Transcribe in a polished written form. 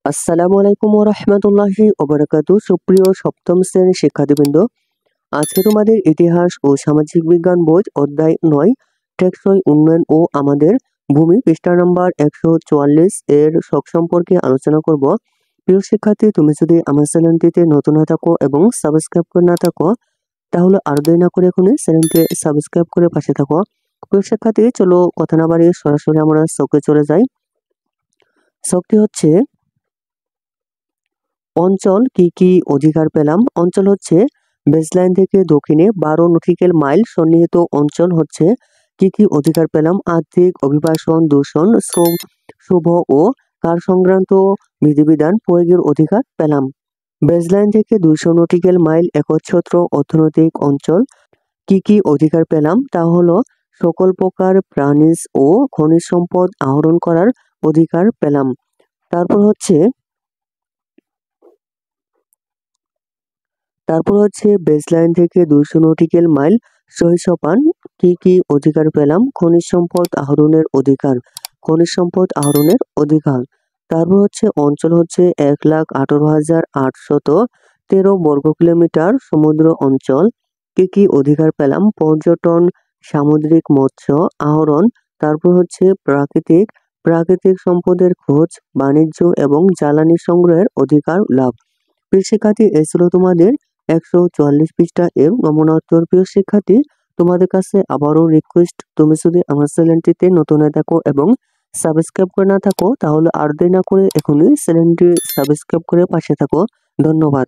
আসসালামু আলাইকুম ওয়া রাহমাতুল্লাহি ওয়া বারাকাতুহু। সুপ্রিয় সপ্তম শ্রেণীর শিক্ষার্থীবৃন্দ, আজকে তোমাদের ইতিহাস ও সামাজিক বিজ্ঞান বই অধ্যায় ৯ টেকসই উন্নয়ন ও আমাদের ভূমি পৃষ্ঠা নাম্বার ১৪৪ এর শখ সম্পর্কে আলোচনা করব। প্রিয় শিক্ষার্থী, তুমি যদি আমার চ্যানেলটিতে নতুন হয়ে থাকো এবং সাবস্ক্রাইব করে না থাকো, তাহলে আর দেরি না করে এখনই চ্যানেলটি সাবস্ক্রাইব করে পাশে থাকো। প্রিয় শিক্ষার্থী, চলো কথা না বাড়িয়ে সরাসরি আমরা শখে চলে যাই। শখটি হচ্ছে অঞ্চল কি কি অধিকার পেলাম। অঞ্চল হচ্ছে বেসলাইন থেকে দক্ষিণে ১২ নটিক্যাল মাইল সন্নিহিত অঞ্চল হচ্ছে কি কি অধিকার পেলাম। আর্থিক, অভিবাসন, দূষণ, শ্রম, শুভ ও কার সংক্রান্ত বিধিবিধান প্রয়োগের অধিকার পেলাম। বেসলাইন থেকে ২০০ নটিক্যাল মাইল একচ্ছত্র অর্থনৈতিক অঞ্চল কি কি অধিকার পেলাম, তা হলো সকল প্রকার প্রাণীজ ও খনিজ সম্পদ আহরণ করার অধিকার পেলাম। তারপর হচ্ছে বেসলাইন থেকে ২০০ নটিক্যাল মাইল সহিসপান কি কি অধিকার পেলাম। খনিজ সম্পদ আহরণের অধিকার, খনিজ সম্পদ আহরণের অধিকার। তারপর হচ্ছে অঞ্চল হচ্ছে ১,১৮,৮১৩ বর্গ কিলোমিটার সমুদ্র অঞ্চল কি কি অধিকার পেলাম। পর্যটন, সামুদ্রিক মৎস্য আহরণ। তারপর হচ্ছে প্রাকৃতিক প্রাকৃতিক সম্পদের খোঁজ, বাণিজ্য এবং জ্বালানি সংগ্রহের অধিকার লাভ। প্রিয় শিক্ষার্থী, এই ছিল তোমাদের ১৪৪ পৃষ্ঠা এর নমুনা উত্তর। প্রিয় শিক্ষার্থী, তোমাদের কাছে আবারও রিকোয়েস্ট, তুমি যদি আমার চ্যানেলটিতে নতুন হয়ে থাকো এবং সাবস্ক্রাইব করে না থাকো, তাহলে আর দেরি না করে এখনই চ্যানেলটি সাবস্ক্রাইব করে পাশে থাকো। ধন্যবাদ।